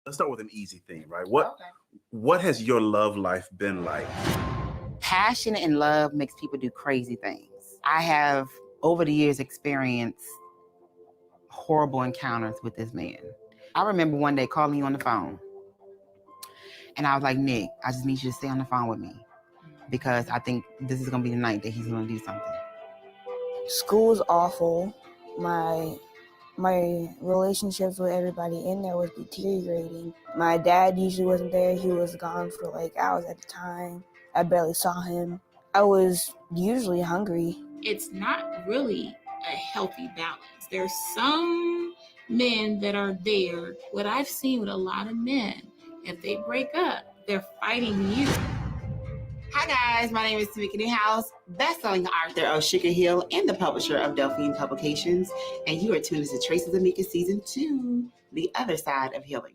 Let's start with an easy thing, right? What has your love life been like? Passion and love makes people do crazy things. I have, over the years, experienced horrible encounters with this man. I remember one day calling you on the phone, and I was like, Nick, I just need you to stay on the phone with me because I think this is going to be the night that he's going to do something. School's awful. My relationships with everybody in there was deteriorating. My dad usually wasn't there. He was gone for like hours at a time. I barely saw him. I was usually hungry. It's not really a healthy balance. There's some men that are there. What I've seen with a lot of men, if they break up, they're fighting you. Hi guys, my name is Tiffany D Jackson, best-selling author of Sugar Hill and the publisher of Delphine Publications, and you are tuned to Traces of Mika Season 2, The Other Side of Healing.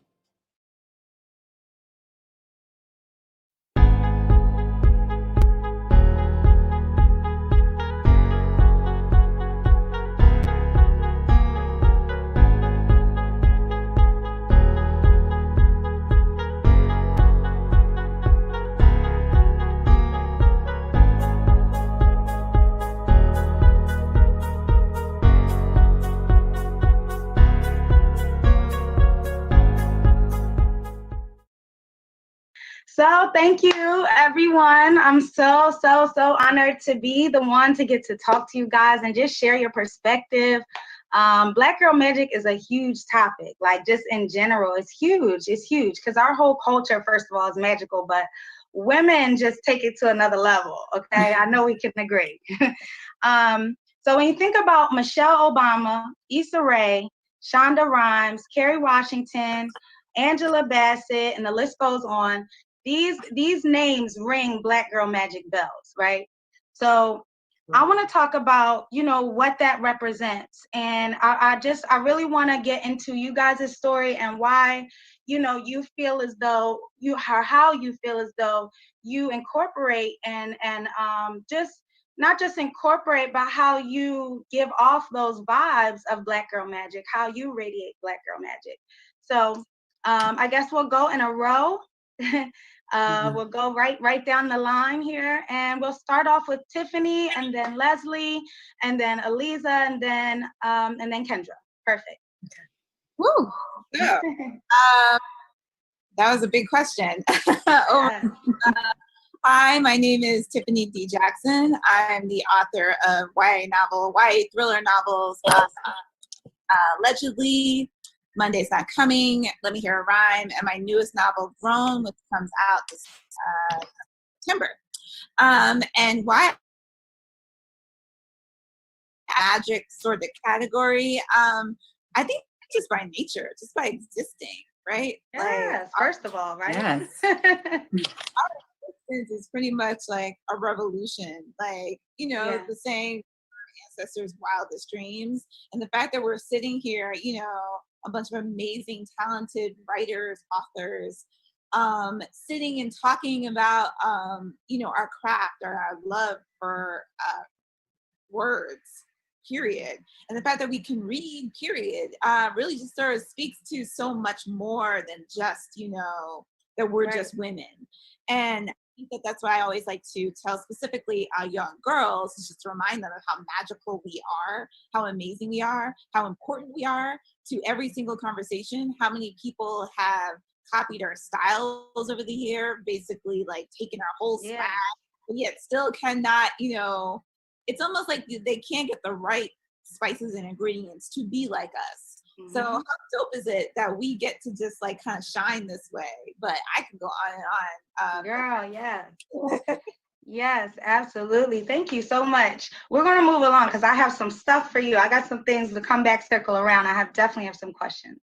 So thank you, everyone. I'm so honored to be the one to get to talk to you guys and just share your perspective. Black Girl Magic is a huge topic, like just in general, it's huge. It's huge because our whole culture, first of all, is magical, but women just take it to another level, okay? I know we can agree. So when you think about Michelle Obama, Issa Rae, Shonda Rhimes, Kerry Washington, Angela Bassett, and the list goes on, these names ring Black Girl Magic bells, right? So I want to talk about, what that represents. And I really want to get into you guys' story and why, you feel as though how you feel as though you incorporate and just not just incorporate, but how you give off those vibes of Black Girl Magic, how you radiate Black Girl Magic. So I guess we'll go in a row. We'll go right down the line here, and we'll start off with Tiffany, and then Leslie, and then Aliza, and then Kendra. Perfect. Okay. Woo! Yeah. That was a big question. Hi, my name is Tiffany D Jackson. I'm the author of YA thriller novels, Allegedly, Monday's Not Coming, Let Me Hear a Rhyme, and my newest novel, Grown, which comes out this September. And why magic sort of category? I think just by nature, just by existing, right? Yes, first of all, right? Yes. Our existence is pretty much like a revolution, the same ancestors' wildest dreams. And the fact that we're sitting here, a bunch of amazing, talented writers, authors, sitting and talking about, our craft or our love for words, period. And the fact that we can read, period, really just sort of speaks to so much more than just, that we're just women. And I think that's why I always like to tell specifically young girls, just to remind them of how magical we are, how amazing we are, how important we are to every single conversation, how many people have copied our styles over the year, basically like taken our whole swag, but yet still cannot, it's almost like they can't get the right spices and ingredients to be like us. Mm-hmm. So how dope is it that we get to just like kind of shine this way? But I can go on and on. Girl, yeah. Yes, absolutely. Thank you so much. We're going to move along because I have some stuff for you. I got some things to come back, circle around. I definitely have some questions.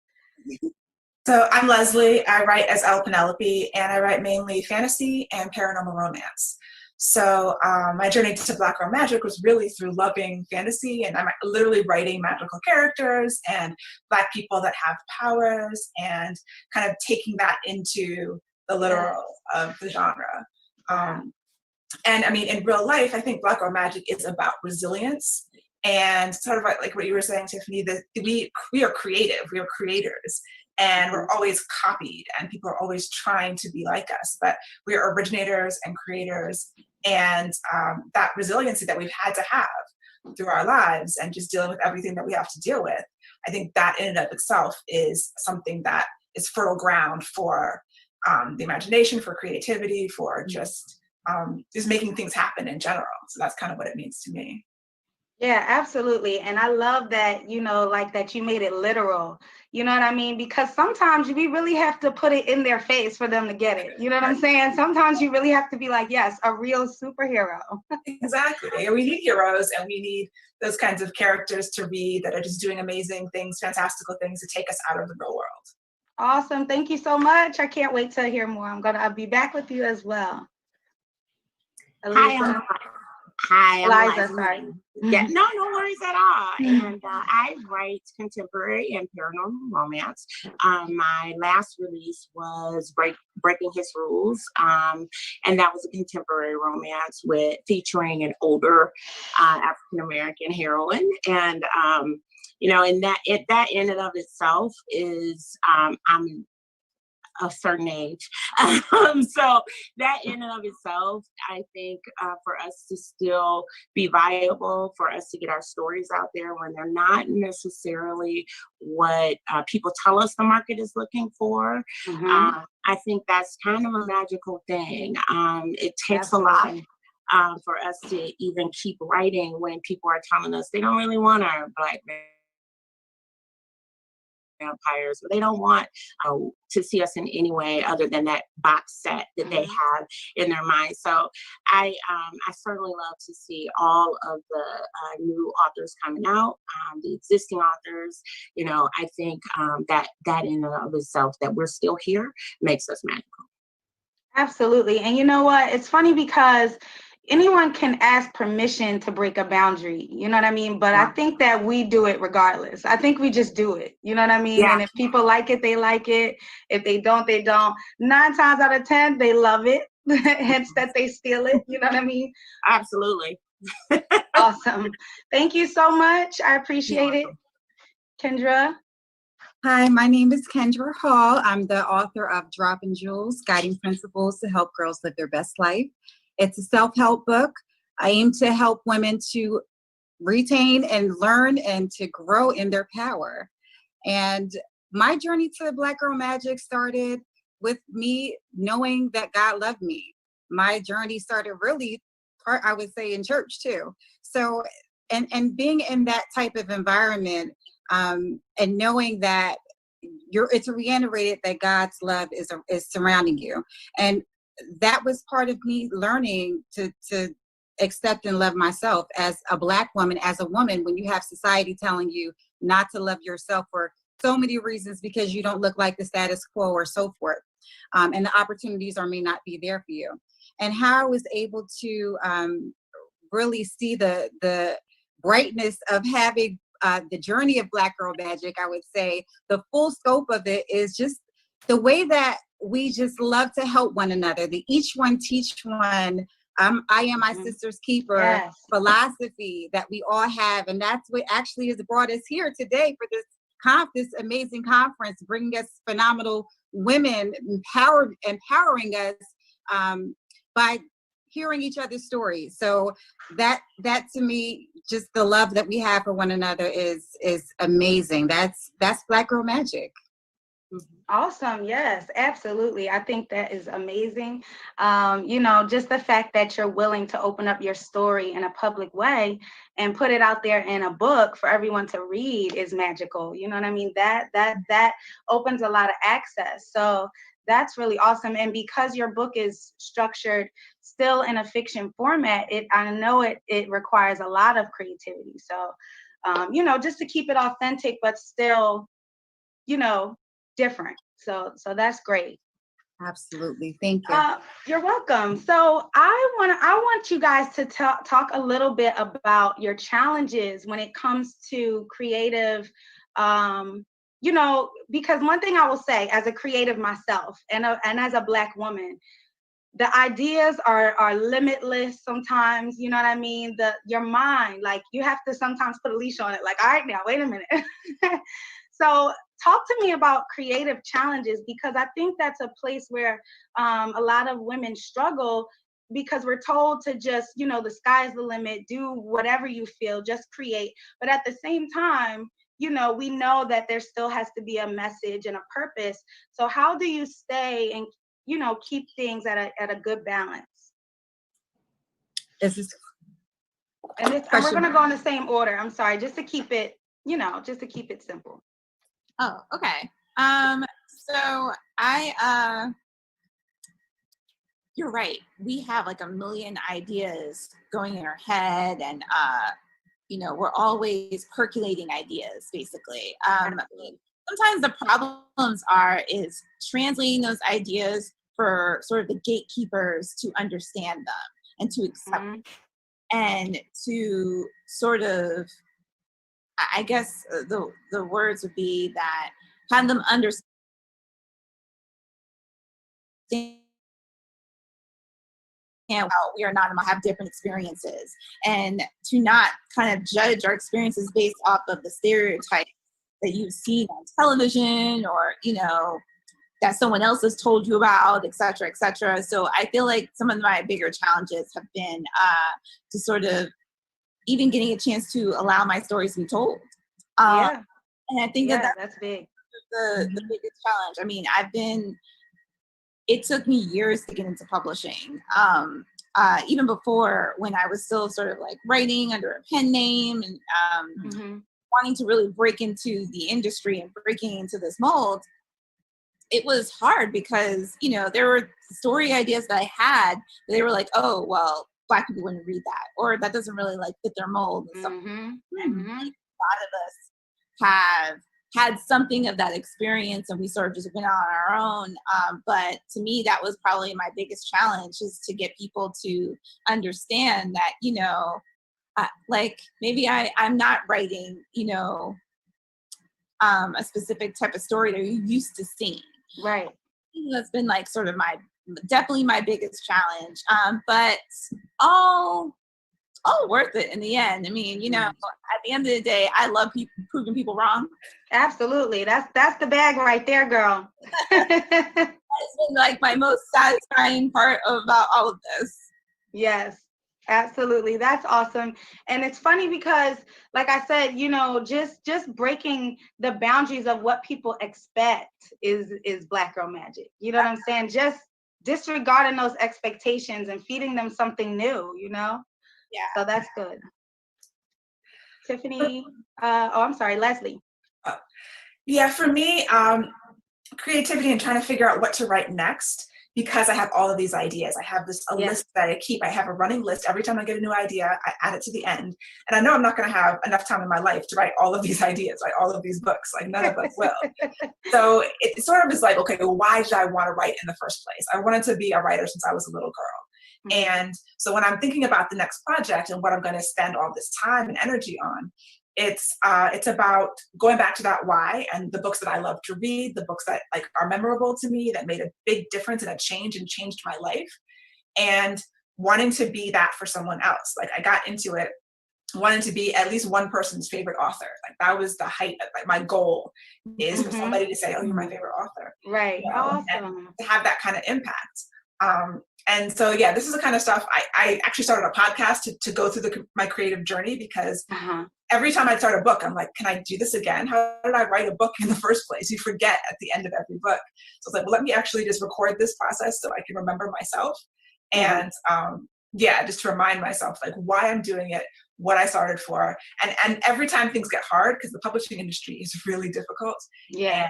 So I'm Leslie. I write as Penelope, and I write mainly fantasy and paranormal romance. So my journey to Black Girl Magic was really through loving fantasy, and I'm literally writing magical characters and Black people that have powers and kind of taking that into the literal of the genre. And I mean, in real life, I think Black Girl Magic is about resilience and sort of like what you were saying, Tiffany, that we are creative, we are creators. and we're always copied, and people are always trying to be like us. But we are originators and creators, and that resiliency that we've had to have through our lives and just dealing with everything that we have to deal with, I think that in and of itself is something that is fertile ground for the imagination, for creativity, for just making things happen in general. So that's kind of what it means to me. Yeah, absolutely. And I love that, you know, like that you made it literal. You know what I mean? Because sometimes we really have to put it in their face for them to get it. You know what I'm saying? Sometimes you really have to be like, yes, a real superhero. Exactly. And we need heroes, and we need those kinds of characters to read that are just doing amazing things, fantastical things to take us out of the real world. Awesome. Thank you so much. I can't wait to hear more. I'll be back with you as well. Aliza. Hi, I'm Aliza, Aliza sorry. Mann. Yeah, no worries at all. And I write contemporary and paranormal romance. My last release was Breaking His Rules, and that was a contemporary romance featuring an older African American heroine. And you know, and that in and of itself is I'm a certain age. So that in and of itself, I think for us to still be viable, for us to get our stories out there when they're not necessarily what people tell us the market is looking for, I think that's kind of a magical thing. It takes a lot for us to even keep writing when people are telling us they don't really want our Black vampires, or they don't want to see us in any way other than that box set that they have in their mind. So I certainly love to see all of the new authors coming out, the existing authors. You know, I think that in and of itself, that we're still here, makes us magical. Absolutely. And you know what? It's funny because anyone can ask permission to break a boundary, you know what I mean? But I think that we do it regardless. I think we just do it, you know what I mean? Yeah. And if people like it, they like it. If they don't, they don't. 9 times out of 10, they love it. Hence that they steal it, you know what I mean? Absolutely. Awesome. Thank you so much. I appreciate it. Kendra? Hi, my name is Kendra Hall. I'm the author of Dropping Jewels, Guiding Principles to Help Girls Live Their Best Life. It's a self-help book. I aim to help women to retain and learn and to grow in their power. And my journey to Black Girl Magic started with me knowing that God loved me. My journey started really, I would say, in church too. So, and being in that type of environment, and knowing that it's reiterated that God's love is surrounding you. And that was part of me learning to accept and love myself as a Black woman, as a woman, when you have society telling you not to love yourself for so many reasons because you don't look like the status quo or so forth. And the opportunities may not be there for you. And how I was able to really see the brightness of having the journey of Black Girl Magic, I would say the full scope of it is just the way that we just love to help one another. The each one teach one. I am my sister's keeper philosophy that we all have, and that's what actually has brought us here today for this amazing conference, bringing us phenomenal women, empowering us by hearing each other's stories. So that to me, just the love that we have for one another is amazing. That's Black Girl Magic. Awesome. Yes, absolutely. I think that is amazing. You know, just the fact that you're willing to open up your story in a public way and put it out there in a book for everyone to read is magical. You know what I mean? That opens a lot of access. So that's really awesome. And because your book is structured still in a fiction format, I know it requires a lot of creativity. So, you know, just to keep it authentic, but still, you know, different. So that's great. Absolutely. Thank you. You're welcome. So I want you guys to talk a little bit about your challenges when it comes to creative, you know, because one thing I will say as a creative myself and as a Black woman, the ideas are limitless sometimes, you know what I mean? Your mind, like you have to sometimes put a leash on it, like, all right, now, wait a minute. So talk to me about creative challenges, because I think that's a place where a lot of women struggle, because we're told to just, you know, the sky's the limit, do whatever you feel, just create. But at the same time, you know, we know that there still has to be a message and a purpose. So how do you stay and, you know, keep things at a good balance? Is this And we're going to go in the same order. I'm sorry, just to keep it, you know, just to keep it simple. Oh, okay. So you're right. We have like a million ideas going in our head, and you know, we're always percolating ideas, basically. Sometimes the problems is translating those ideas for sort of the gatekeepers to understand them and to accept them, and to sort of, I guess the words would be that have them understand how we are not have different experiences, and to not kind of judge our experiences based off of the stereotypes that you've seen on television, or, you know, that someone else has told you about, et cetera, et cetera. So I feel like some of my bigger challenges have been to sort of even getting a chance to allow my stories to be told. And I think that's big. The biggest challenge. I mean, it took me years to get into publishing. Even before, when I was still sort of like writing under a pen name, and wanting to really break into the industry and breaking into this mold, it was hard because, you know, there were story ideas that I had, they were like, oh, well, Black people wouldn't read that, or that doesn't really like fit their mold and stuff. And a lot of us have had something of that experience, and we sort of just went on our own. But to me, that was probably my biggest challenge, is to get people to understand that, you know, like maybe I'm not writing, you know, a specific type of story that you're used to seeing. Right. That's been like sort of definitely my biggest challenge. But all worth it in the end. I mean, you know, at the end of the day, I love proving people wrong. Absolutely. That's the bag right there, girl. It's been like my most satisfying part about all of this. Yes, absolutely. That's awesome. And it's funny because, like I said, you know, just breaking the boundaries of what people expect is Black Girl Magic. You know what I'm saying? Just disregarding those expectations and feeding them something new, you know? Yeah. So that's good. Tiffany, I'm sorry, Leslie. Yeah, for me, creativity and trying to figure out what to write next, because I have all of these ideas. I have a list that I keep. I have a running list. Every time I get a new idea, I add it to the end. And I know I'm not going to have enough time in my life to write all of these ideas, like all of these books. Like none of us will. So it sort of is like, okay, well, why did I want to write in the first place? I wanted to be a writer since I was a little girl. And so when I'm thinking about the next project and what I'm going to spend all this time and energy on, it's about going back to that why, and the books that I love to read, the books that like are memorable to me, that made a big difference and changed my life, and wanting to be that for someone else. Like I got into it wanting to be at least one person's favorite author. Like that was the height of like my goal, is for somebody to say, oh, you're my favorite author. Right. You know, awesome. And to have that kind of impact. And so, yeah, this is the kind of stuff I actually started a podcast to go through my creative journey, because every time I start a book, I'm like, can I do this again? How did I write a book in the first place? You forget at the end of every book. So it's like, well, let me actually just record this process so I can remember myself. And just to remind myself like why I'm doing it, what I started for. And every time things get hard, because the publishing industry is really difficult. Yeah.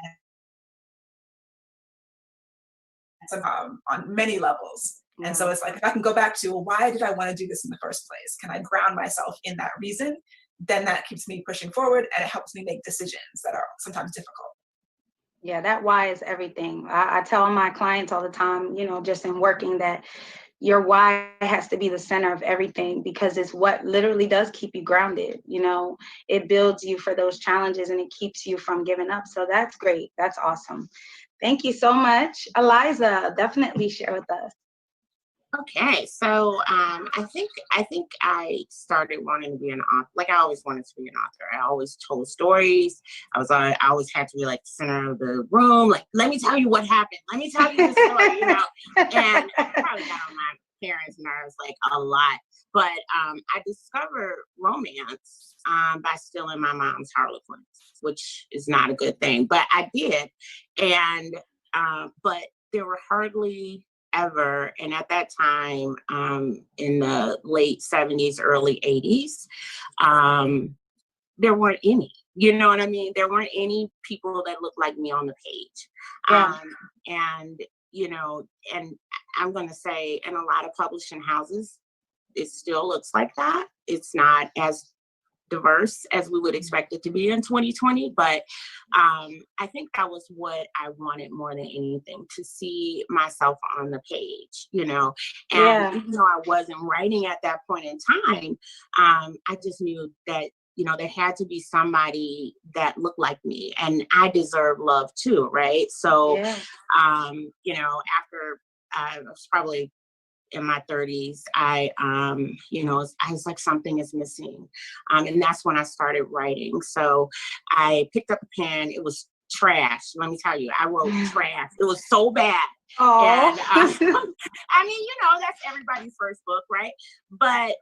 On many levels. And so it's like, if I can go back to, well, why did I want to do this in the first place? Can I ground myself in that reason? Then that keeps me pushing forward, and it helps me make decisions that are sometimes difficult. Yeah, that why is everything. I tell my clients all the time, you know, just in working, that your why has to be the center of everything, because it's what literally does keep you grounded. You know, it builds you for those challenges and it keeps you from giving up. So that's great. That's awesome. Thank you so much. Aliza, definitely share with us. Okay, so I think I started wanting to be an author. Like I always wanted to be an author. I always told stories. I always had to be like the center of the room. Like, let me tell you what happened. Let me tell you the story. You know, and I probably got on my parents' nerves like a lot. But I discovered romance by stealing my mom's Harlequins, which is not a good thing. But I did, and but there were hardly ever, and at that time in the late 70s, early 80s, there weren't any, you know what I mean? There weren't any people that looked like me on the page. Yeah. And, you know, and I'm going to say in a lot of publishing houses, it still looks like that. It's not as diverse as we would expect it to be in 2020, but I think that was what I wanted more than anything, to see myself on the page, you know. And even though I wasn't writing at that point in time, I just knew that, you know, there had to be somebody that looked like me, and I deserve love too, right? So you know, after I was probably in my 30s, you know, I was like, something is missing. And that's when I started writing. So I picked up a pen. It was trash. Let me tell you, I wrote trash. It was so bad. Oh. And, I mean, you know, that's everybody's first book, right? But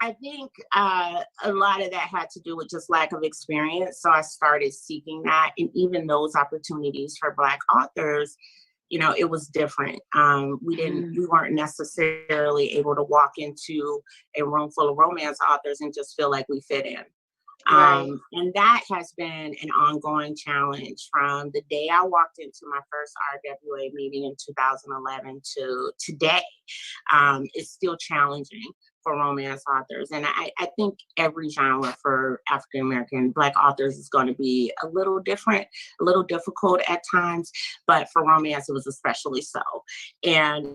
I think a lot of that had to do with just lack of experience. So I started seeking that. And even those opportunities for Black authors, you know, it was different. We weren't necessarily able to walk into a room full of romance authors and just feel like we fit in. And that has been an ongoing challenge from the day I walked into my first RWA meeting in 2011 to today. It's still challenging for romance authors. And I think every genre for African-American Black authors is going to be a little different, a little difficult at times, but for romance, it was especially so. And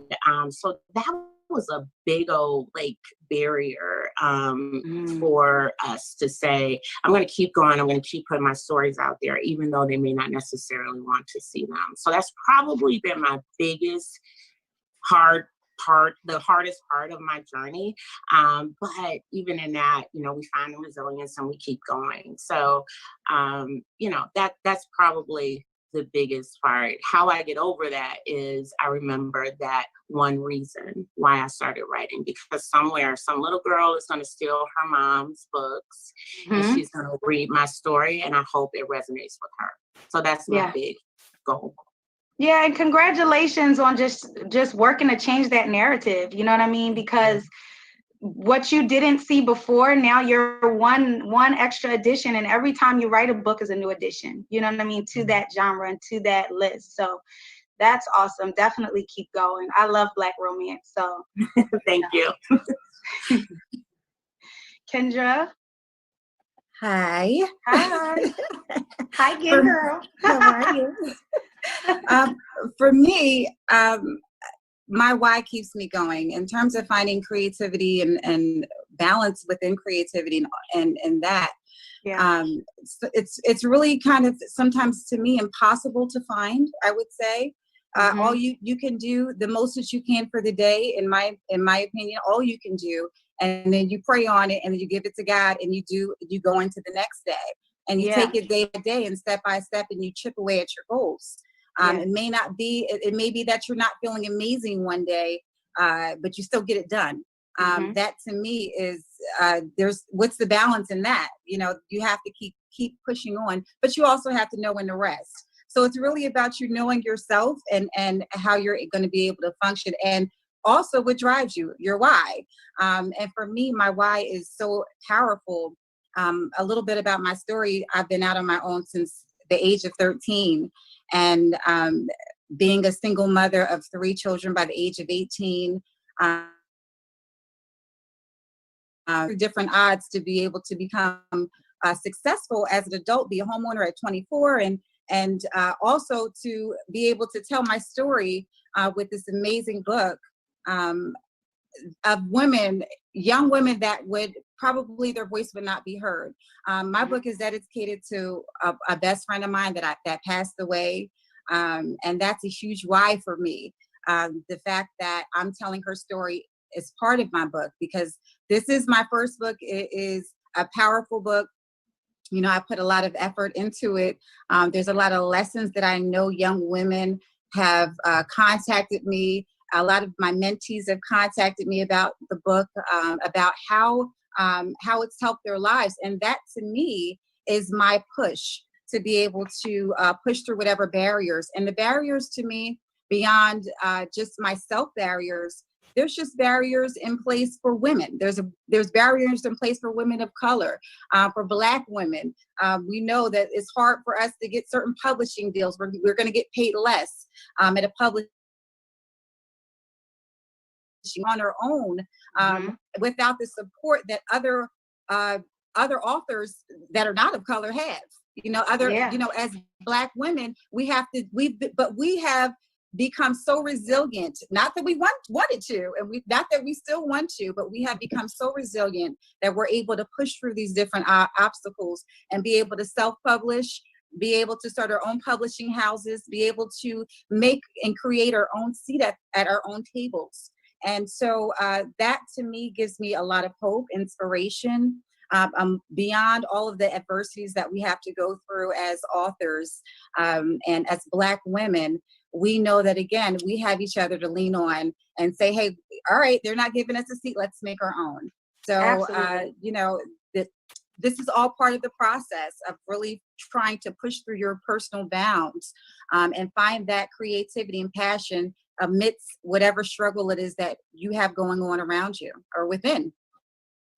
so that was a big old like barrier for us to say, I'm going to keep going. I'm going to keep putting my stories out there, even though they may not necessarily want to see them. So that's probably been my biggest the hardest part of my journey. But even in that, you know, we find the resilience and we keep going. So, you know, that's probably the biggest part. How I get over that is I remember that one reason why I started writing, because somewhere some little girl is going to steal her mom's books and she's going to read my story, and I hope it resonates with her. So that's my big goal. Yeah, and congratulations on just working to change that narrative. You know what I mean? Because what you didn't see before, now you're one extra addition, and every time you write a book is a new addition. You know what I mean? To that genre and to that list. So that's awesome. Definitely keep going. I love Black romance. So thank you. Kendra. Hi. Hi. Hi, good girl. How are you? For me, my why keeps me going in terms of finding creativity and balance within creativity and that. Yeah. It's really kind of sometimes to me impossible to find, I would say. All you can do, the most that you can for the day, in my opinion, all you can do, and then you pray on it and then you give it to God and you go into the next day and you take it day by day and step by step and you chip away at your goals. It may be that you're not feeling amazing one day, but you still get it done. That to me is what's the balance in that? You know, you have to keep pushing on, but you also have to know when to rest. So it's really about you knowing yourself and how you're going to be able to function, and also what drives you, your why. And for me, my why is so powerful. A little bit about my story. I've been out on my own since the age of 13. And being a single mother of 3 children by the age of 18, different odds to be able to become successful as an adult, be a homeowner at 24, and also to be able to tell my story with this amazing book of women, young women that would probably their voice would not be heard. My book is dedicated to a best friend of mine that passed away. And that's a huge why for me. The fact that I'm telling her story is part of my book, because this is my first book. It is a powerful book. You know, I put a lot of effort into it. There's a lot of lessons that I know young women have contacted me. A lot of my mentees have contacted me about the book, about how it's helped their lives. And that, to me, is my push to be able to push through whatever barriers. And the barriers, to me, beyond just my self barriers, there's just barriers in place for women. There's barriers in place for women of color, for Black women. We know that it's hard for us to get certain publishing deals. We're going to get paid less at a publishing on our own, without the support that other authors that are not of color have. You know, as Black women, we have become so resilient. Not that we wanted to, and not that we still want to, but we have become so resilient that we're able to push through these different obstacles and be able to self-publish, be able to start our own publishing houses, be able to make and create our own seat at our own tables. And so that, to me, gives me a lot of hope, inspiration. Beyond all of the adversities that we have to go through as authors, and as Black women, we know that, again, we have each other to lean on and say, hey, all right, they're not giving us a seat, let's make our own. So, you know, this is all part of the process of really trying to push through your personal bounds, and find that creativity and passion amidst whatever struggle it is that you have going on around you or within.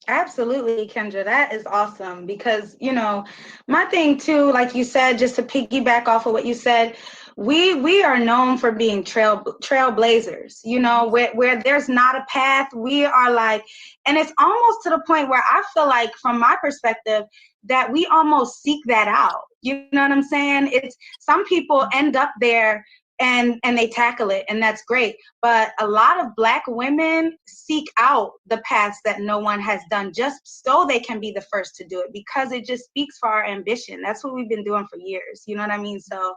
Absolutely, Kendra. That is awesome, because, you know, my thing too, like you said, just to piggyback off of what you said, we are known for being trailblazers, you know, where there's not a path, we are like, and it's almost to the point where I feel like, from my perspective, that we almost seek that out. You know what I'm saying? It's, some people end up there and they tackle it, and that's great. But a lot of Black women seek out the paths that no one has done, just so they can be the first to do it, because it just speaks for our ambition. That's what we've been doing for years. You know what I mean? So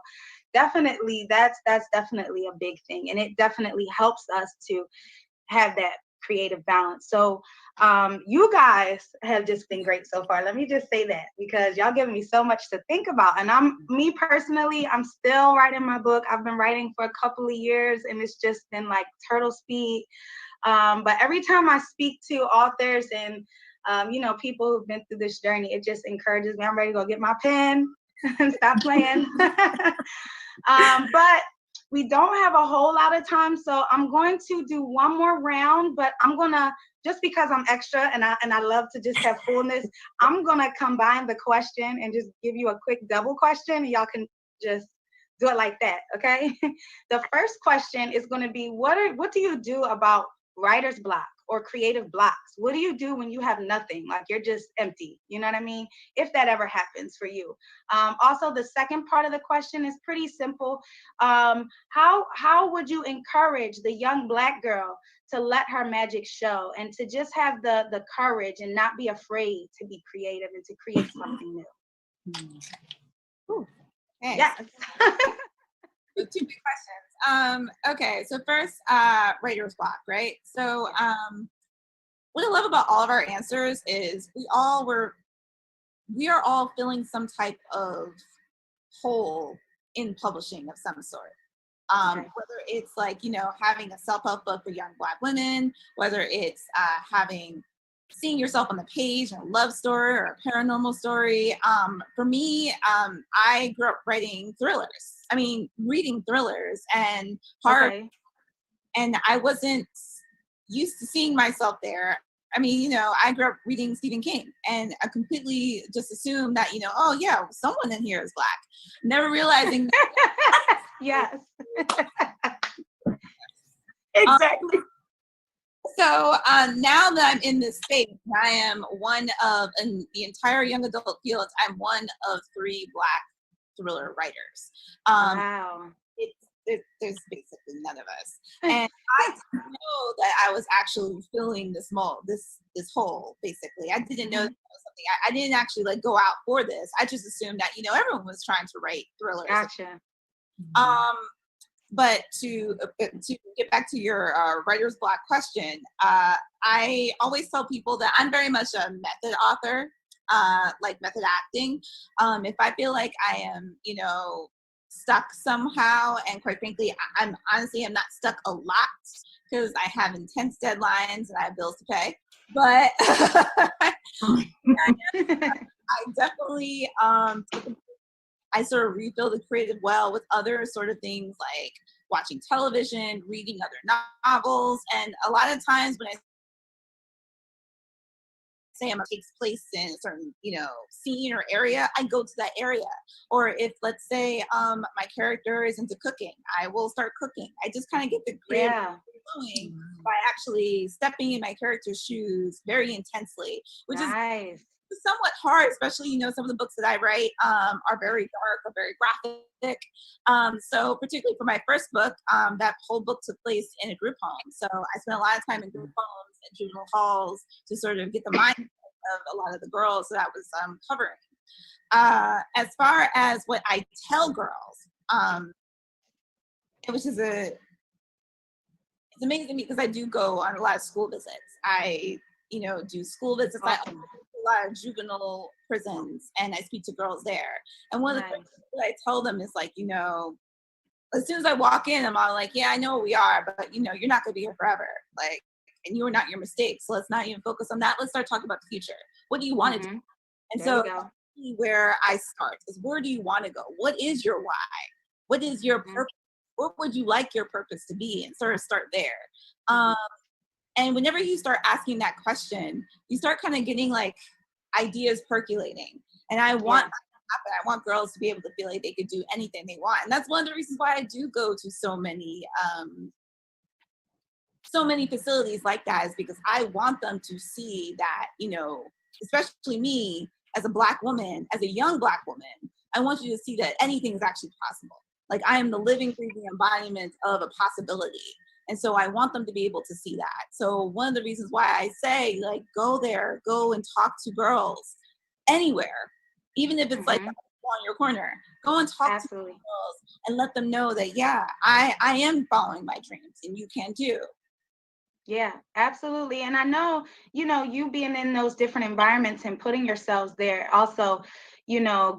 definitely, that's definitely a big thing, and it definitely helps us to have that creative balance. So you guys have just been great so far. Let me just say that, because y'all giving me so much to think about. And me personally, I'm still writing my book. I've been writing for a couple of years, and it's just been like turtle speed. But every time I speak to authors and you know, people who've been through this journey, it just encourages me. I'm ready to go get my pen and stop playing. But we don't have a whole lot of time, so I'm going to do one more round, but I'm gonna, just because I'm extra and I love to just have fullness, I'm gonna combine the question and just give you a quick double question, and y'all can just do it like that, okay? The first question is gonna be, what do you do about writer's block or creative blocks? What do you do when you have nothing, like you're just empty? You know what I mean? If that ever happens for you. Also, the second part of the question is pretty simple. How would you encourage the young Black girl to let her magic show, and to just have the courage and not be afraid to be creative and to create something new? Okay. Yes. So 2 big questions. Okay, so first, writer's block, right? So what I love about all of our answers is we are all filling some type of hole in publishing of some sort. Whether it's like, you know, having a self-help book for young Black women, whether it's seeing yourself on the page in a love story or a paranormal story. For me, I grew up reading thrillers and hard, and I wasn't used to seeing myself there. I mean, you know, I grew up reading Stephen King, and I completely just assumed that, you know, oh yeah, someone in here is Black, never realizing that. Yes. Exactly. So now that I'm in this space, I am one of, in the entire young adult field, I'm one of 3 Black thriller writers. Wow. There's basically none of us. And I didn't know that I was actually filling this mold, this hole, basically. I didn't know that was something. I didn't actually like go out for this. I just assumed that, you know, everyone was trying to write thrillers. Gotcha. But to get back to your writer's block question, I always tell people that I'm very much a method author, like method acting. If I feel like I am, stuck somehow, and quite frankly, I'm not stuck a lot because I have intense deadlines and I have bills to pay. But I definitely I sort of refill the creative well with other sort of things like watching television, reading other novels, and a lot of times when I say it takes place in a certain, scene or area, I go to that area. Or if, let's say, my character is into cooking, I will start cooking. I just kind of get the creative flowing by actually stepping in my character's shoes very intensely, which is somewhat hard, especially, some of the books that I write are very dark or very graphic. So particularly for my first book, that whole book took place in a group home. So I spent a lot of time in group homes and juvenile halls to sort of get the mind of a lot of the girls that I was covering. As far as what I tell girls, which is it's amazing to me because I do go on a lot of school visits. I, do school visits. Awesome. A lot of juvenile prisons, and I speak to girls there. And one of the things that I tell them is like, as soon as I walk in, I'm all like, yeah, I know where we are, but you're not gonna be here forever. Like, and you are not your mistakes. So let's not even focus on that. Let's start talking about the future. What do you want to do? And so where I start is, where do you want to go? What is your why? What is your purpose? What would you like your purpose to be? And sort of start there. And whenever you start asking that question, you start kind of getting like ideas percolating. And I want that to happen. I want girls to be able to feel like they could do anything they want. And that's one of the reasons why I do go to so many facilities like that, is because I want them to see that, especially me as a Black woman, as a young Black woman, I want you to see that anything is actually possible. Like, I am the living, breathing embodiment of a possibility. And so I want them to be able to see that. So one of the reasons why I say, like, go there, go and talk to girls anywhere, even if it's like on your corner, go and talk to girls and let them know that, yeah, I am following my dreams and you can too. Yeah, absolutely. And I know, you being in those different environments and putting yourselves there also,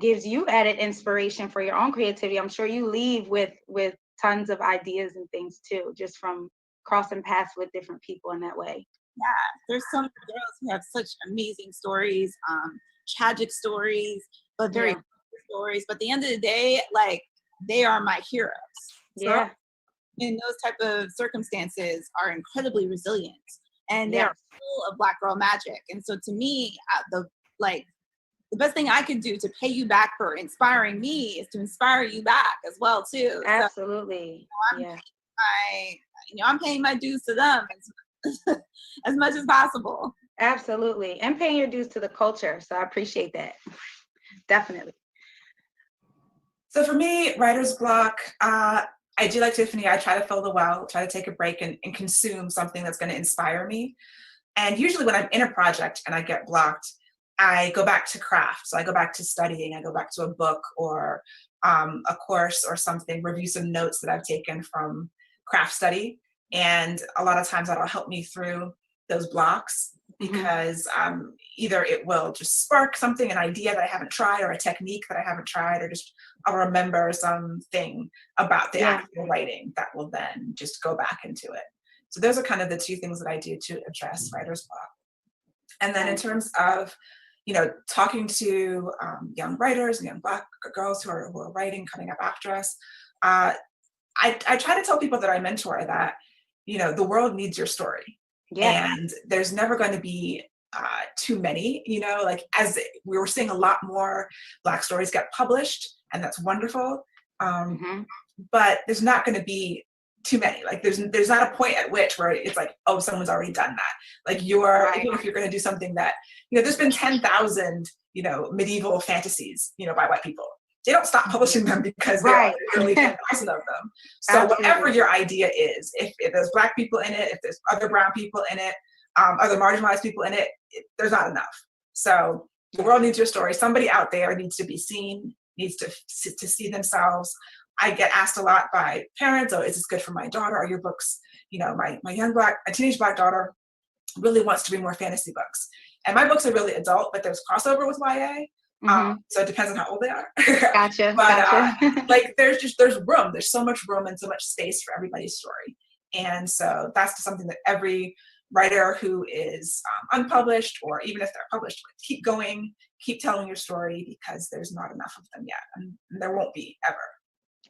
gives you added inspiration for your own creativity. I'm sure you leave with tons of ideas and things too, just from crossing paths with different people in that way. Yeah, there's some girls who have such amazing stories, tragic stories, but very good stories. But at the end of the day, like, they are my heroes. So in those type of circumstances are incredibly resilient, and they are full of Black girl magic. And so to me, the best thing I could do to pay you back for inspiring me is to inspire you back as well too. Absolutely. So, I'm paying my dues to them as much as possible. Absolutely. And paying your dues to the culture. So I appreciate that. Definitely. So for me, writer's block, I do like Tiffany. I try to fill the well, try to take a break and consume something that's going to inspire me. And usually when I'm in a project and I get blocked, I go back to craft. So I go back to studying. I go back to a book or a course or something, review some notes that I've taken from craft study. And a lot of times that'll help me through those blocks, because either it will just spark something, an idea that I haven't tried, or a technique that I haven't tried, or just I'll remember something about the actual writing that will then just go back into it. So those are kind of the two things that I do to address writer's block. And then in terms of, talking to young writers and young Black girls who are writing, coming up after us, I try to tell people that I mentor that, the world needs your story. And there's never going to be too many, as we were seeing a lot more Black stories get published, and that's wonderful. But there's not going to be too many. Like, there's not a point at which where it's like, oh, someone's already done that. Like, even if you're going to do something that, there's been 10,000, medieval fantasies, by white people. They don't stop publishing them because there are only 10,000 of them. So whatever your idea is, if there's Black people in it, if there's other brown people in it, other marginalized people in it, there's not enough. So the world needs your story. Somebody out there needs to be seen, needs to see themselves. I get asked a lot by parents, oh, is this good for my daughter? Are your books, you know, my teenage Black daughter really wants to read more fantasy books. And my books are really adult, but there's crossover with YA. So it depends on how old they are. Gotcha. But like there's room. There's so much room and so much space for everybody's story. And so that's just something that every writer who is unpublished, or even if they're published, keep going, keep telling your story, because there's not enough of them yet, and there won't be ever.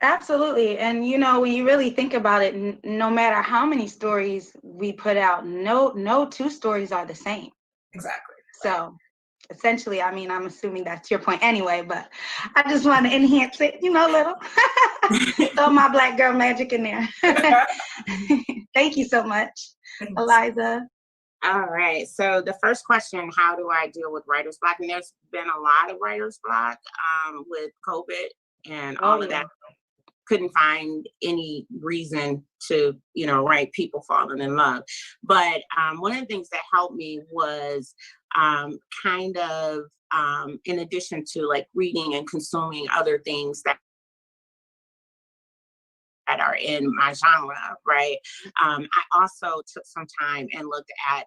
Absolutely. And you know, when you really think about it, no matter how many stories we put out, no two stories are the same. Exactly. So essentially, I mean, I'm assuming that's your point anyway, but I just want to enhance it, you know, a little. Throw my Black girl magic in there. Thank you so much, Aliza. All right. So the first question, how do I deal with writer's block? And there's been a lot of writer's block with COVID and all of that. Couldn't find any reason to, you know, write people falling in love. But one of the things that helped me was kind of, in addition to like reading and consuming other things that are in my genre, right? I also took some time and looked at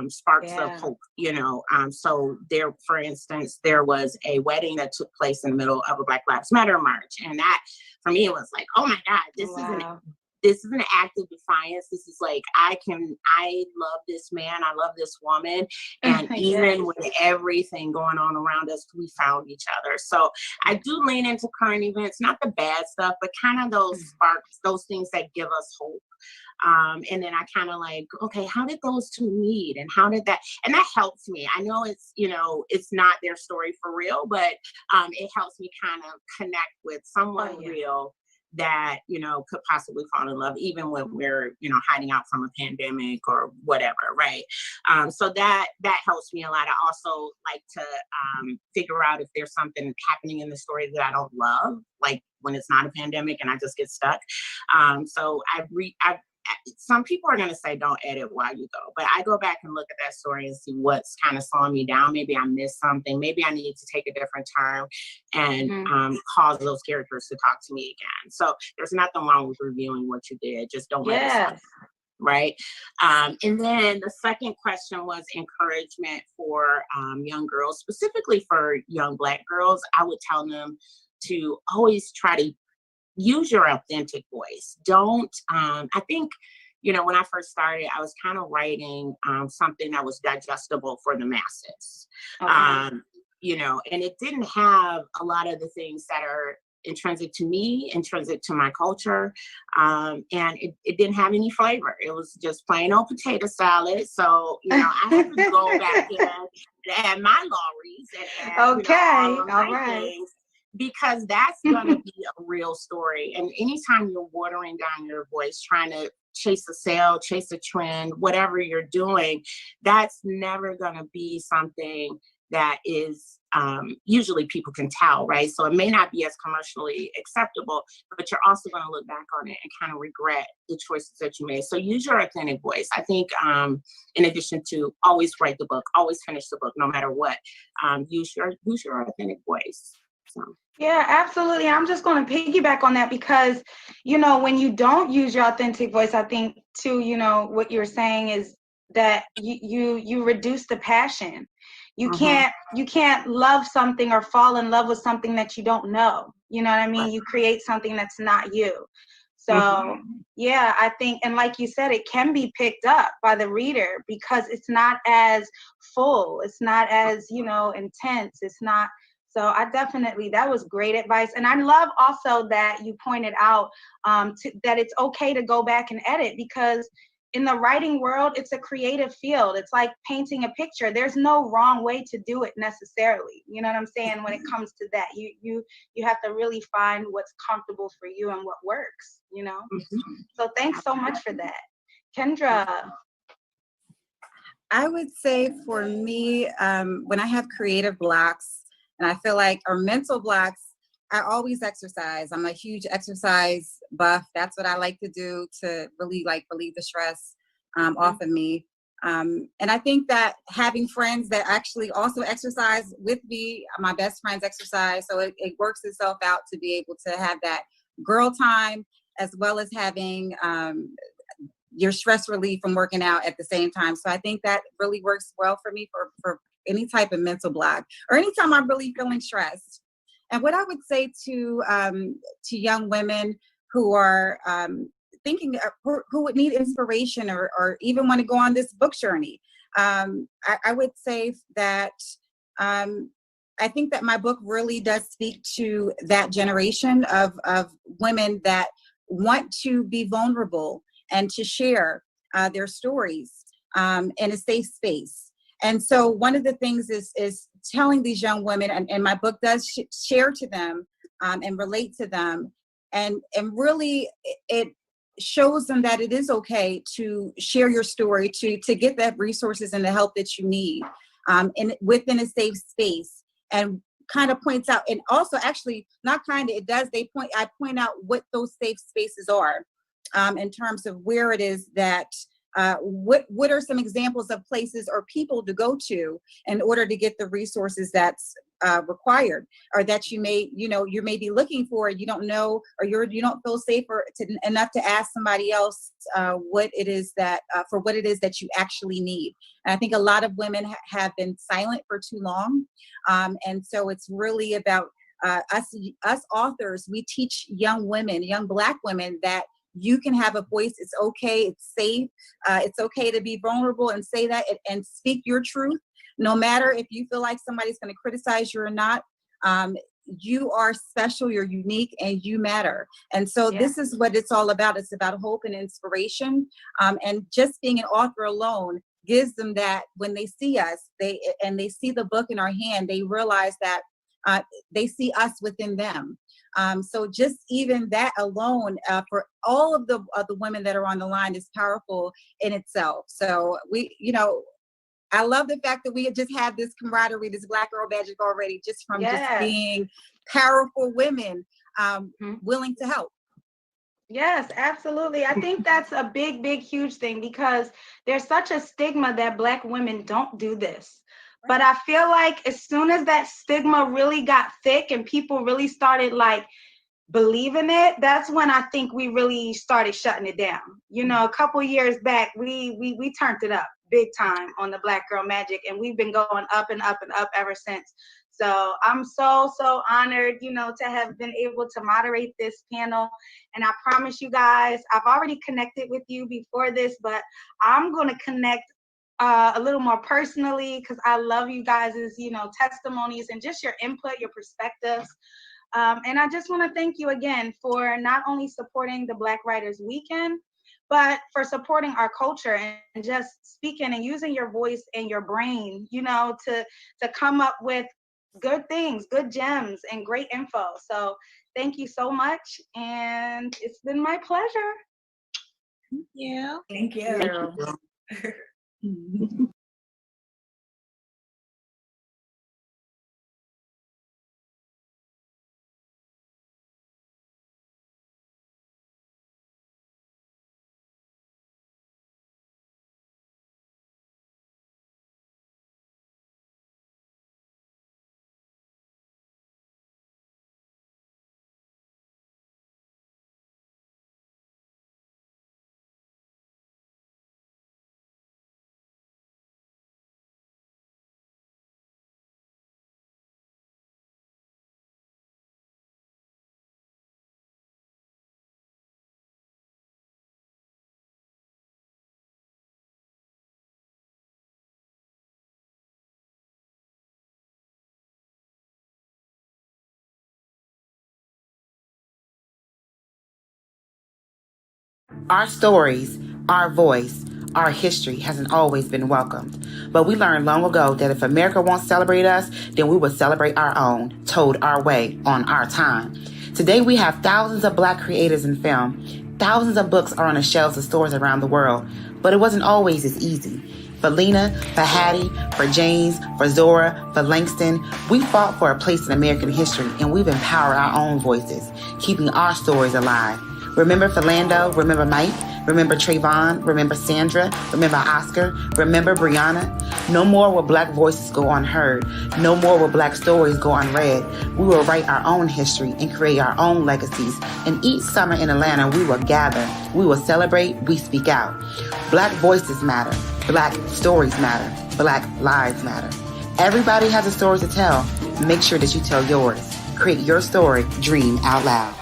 sparks of hope, you know. So there, for instance, there was a wedding that took place in the middle of a Black Lives Matter march. And that, for me, was like, oh my God, this is an act of defiance. This is like, I love this man, I love this woman. And even with everything going on around us, we found each other. So I do lean into current events, not the bad stuff, but kind of those sparks, those things that give us hope. And then I kind of like, okay, how did those two meet? And how did that, and that helps me. I know it's, you know, it's not their story for real, but it helps me kind of connect with someone real that, you know, could possibly fall in love, even when we're, you know, hiding out from a pandemic or whatever, right? So that helps me a lot. I also like to figure out if there's something happening in the story that I don't love, like when it's not a pandemic and I just get stuck. So some people are going to say don't edit while you go, but I go back and look at that story and see what's kind of slowing me down. Maybe I missed something. Maybe I need to take a different turn and cause those characters to talk to me again. So there's nothing wrong with reviewing what you did. Just don't let it stop. Right. And then the second question was encouragement for young girls, specifically for young Black girls. I would tell them to always try to use your authentic voice. Don't, I think, you know, when I first started, I was kind of writing something that was digestible for the masses, you know, and it didn't have a lot of the things that are intrinsic to me, intrinsic to my culture. And it didn't have any flavor. It was just plain old potato salad. So, you know, I had to go back in and add my Laurie's and add, you know, all right. Things. Because that's going to be a real story. And anytime you're watering down your voice, trying to chase a sale, chase a trend, whatever you're doing, that's never going to be something that is usually people can tell, right? So it may not be as commercially acceptable, but you're also going to look back on it and kind of regret the choices that you made. So use your authentic voice. I think in addition to always write the book, always finish the book, no matter what, use your authentic voice. So. Yeah, absolutely. I'm just going to piggyback on that because, you know, when you don't use your authentic voice, I think too, you know, what you're saying is that you reduce the passion. You can't love something or fall in love with something that you don't know. You know what I mean? You create something that's not you. So yeah, I think, and like you said, it can be picked up by the reader because it's not as full. It's not as, you know, intense. It's not. So I definitely, that was great advice. And I love also that you pointed out that it's okay to go back and edit because in the writing world, it's a creative field. It's like painting a picture. There's no wrong way to do it necessarily. You know what I'm saying? When it comes to that, you have to really find what's comfortable for you and what works, you know? So thanks so much for that. Kendra. I would say for me, when I have creative blocks, and I feel like, or mental blocks, I always exercise. I'm a huge exercise buff. That's what I like to do to really like relieve the stress off of me. And I think that having friends that actually also exercise with me, my best friends exercise, so it works itself out to be able to have that girl time as well as having your stress relief from working out at the same time. So I think that really works well for me for any type of mental block or anytime I'm really feeling stressed. And what I would say to young women who are thinking, who would need inspiration or even want to go on this book journey, I would say that I think that my book really does speak to that generation of women that want to be vulnerable and to share their stories in a safe space. And so one of the things is telling these young women, and my book does share to them and relate to them, and really it shows them that it is okay to share your story, to get the resources and the help that you need within a safe space, and kind of points out, and also actually not kind of, it does, I point out what those safe spaces are in terms of where it is that, what are some examples of places or people to go to in order to get the resources that's required, or that you may be looking for, you don't know, or you don't feel safe enough to ask somebody else what it is that you actually need. And I think a lot of women have been silent for too long, and so it's really about us authors. We teach young women, young Black women, that you can have a voice. It's okay. It's safe. It's okay to be vulnerable and say that and speak your truth, no matter if you feel like somebody's going to criticize you or not. You are special, you're unique, and you matter. And so This is what it's all about. It's about hope and inspiration. And just being an author alone gives them that when they see us, they see the book in our hand, they realize that they see us within them. So just even that alone, for all of the women that are on the line, is powerful in itself. So I love the fact that we had just had this camaraderie, this Black Girl Magic already, just from just being powerful women willing to help. Yes, absolutely. I think that's a big, huge thing, because there's such a stigma that Black women don't do this. But I feel like as soon as that stigma really got thick and people really started believing it, that's when I think we really started shutting it down. A couple years back, we turned it up big time on the Black Girl Magic, and we've been going up and up and up ever since. So I'm so honored, to have been able to moderate this panel. And I promise you guys, I've already connected with you before this, but I'm going to connect a little more personally, because I love you guys' testimonies and just your input, your perspectives. And I just want to thank you again for not only supporting the Black Writers Weekend, but for supporting our culture and just speaking and using your voice and your brain, to come up with good things, good gems, and great info. So thank you so much. And it's been my pleasure. Thank you. Thank you. Our stories, our voice, our history hasn't always been welcomed. But we learned long ago that if America won't celebrate us, then we will celebrate our own, told our way, on our time. Today we have thousands of Black creators in film. Thousands of books are on the shelves of stores around the world. But it wasn't always as easy. For Lena, for Hattie, for James, for Zora, for Langston, we fought for a place in American history, and we've empowered our own voices, keeping our stories alive. Remember Philando, remember Mike, Remember Trayvon? Remember Sandra? Remember Oscar? Remember Brianna? No more will Black voices go unheard. No more will Black stories go unread. We will write our own history and create our own legacies. And each summer in Atlanta, we will gather. We will celebrate. We speak out. Black voices matter. Black stories matter. Black lives matter. Everybody has a story to tell. Make sure that you tell yours. Create your story. Dream out loud.